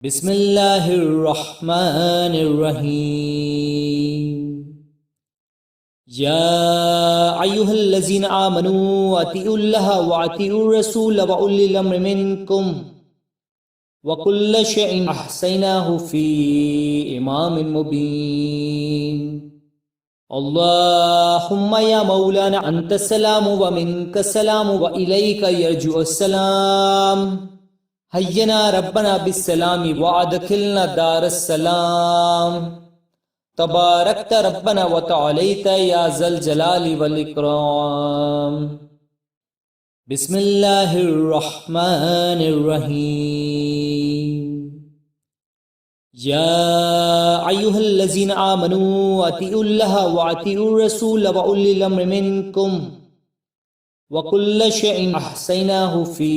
बिस्मिल्लाहिर्रहमानिर्रहीम। या अय्युहल्लज़ीना आमनू अतीउल्लाह व अतीउर रसूल व उलिल अम्रि मिनकुम व कुल्ल शैइन अहसैनाहु फी इमामिन मुबीन। अल्लाहुम्मा या मौलाना अंतस्सलामु व मिनकस्सलामु व इलैका यरजुअस्सलाम। हय्यना रब्बना बिस्सलामी व अदखिलना दारस्सलाम। तबारकत रब्बना व तआलैत या ज़ल जलाली वल इकराम। बिस्मिल्लाहिर्रहमानिर्रहीम। या अय्युहल्लज़ीना आमनू अतीउल्लाह व अतीउर रसूल व उलिल अम्रि मिनकुम व कुल्ल शैइन अहसैनाहु फी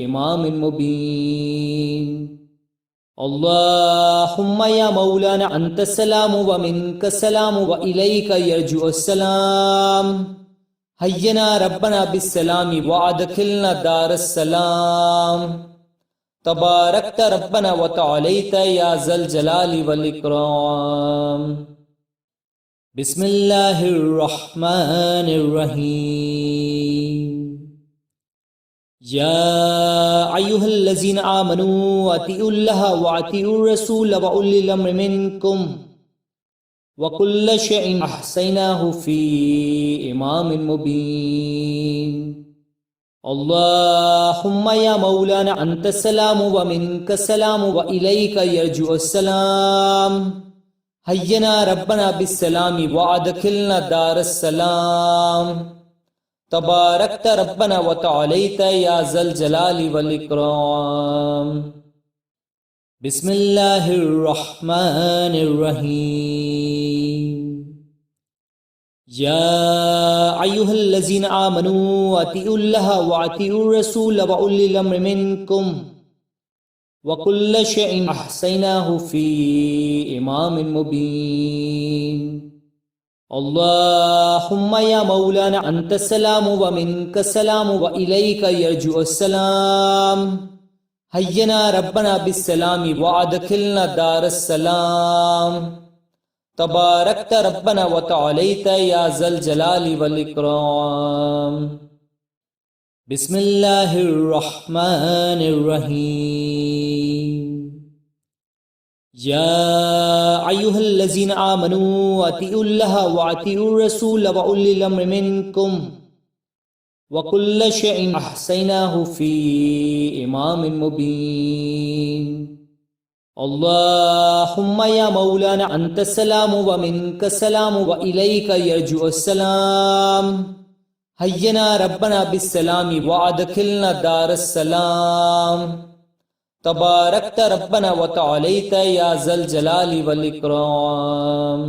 इमामिन मुबीन। अल्लाहुम्मा या मौलाना अंतस्सलामु व मिनकस्सलामु व इलैका यरजुअस्सलाम। हय्यना रब्बना बिस्सलामी व अदखिलना दारस्सलाम। तबारकत रब्बना व तआलैत या ज़ल जलाली वल इकराम। बिस्मिल्लाहिर्रहमानिर्रहीम। या अय्युहल्लज़ीना आमनू अतीउल्लाह व अतीउर रसूल व उलिल अम्रि मिनकुम व कुल्ल शैइन अहसैनाहु फी इमामिन मुबीन। अल्लाहुम्मा या मौलाना अंतस्सलामु व मिनकस्सलामु व इलैका यरजुअस्सलाम। हय्यना रब्बना बिस्सलामी व अदखिलना दारस्सलाम। तबारकत रब्बना व तआलैत या ज़ल जलाली वल इकराम। बिस्मिल्लाहिर्रहमानिर्रहीम। या अय्युहल्लज़ीना आमनू अतीउल्लाह व अतीउर रसूल व उलिल अम्रि मिनकुम व कुल्ल शैइन अहसैनाहु फी इमामिन मुबीन। अल्लाहुम्मा या मौलाना अंतस्सलामु व मिनकस्सलामु व इलैका यरजुअस्सलाम। हय्यना रब्बना बिस्सलामी व अदखिलना दारस्सलाम। तबारकत रब्बना व तआलैत या ज़ल जलाली वल इकराम। बिस्मिल्लाहिर्रहमानिर्रहीम। या अय्युहल्लज़ीना आमनू अतीउल्लाह व अतीउर रसूल व उलिल अम्रि मिनकुम व कुल्ल शैइन अहसैनाहु फी इमामिन मुबीन। अल्लाहुम्मा या मौलाना अंतस्सलामु व मिनकस्सलामु व इलैका यरजुअस्सलाम। हय्यना रब्बना बिस्सलामी व अदखिलना दारस्सलाम। तबारकत रब्बना व तआलैत या ज़ल जलाली वल इकराम।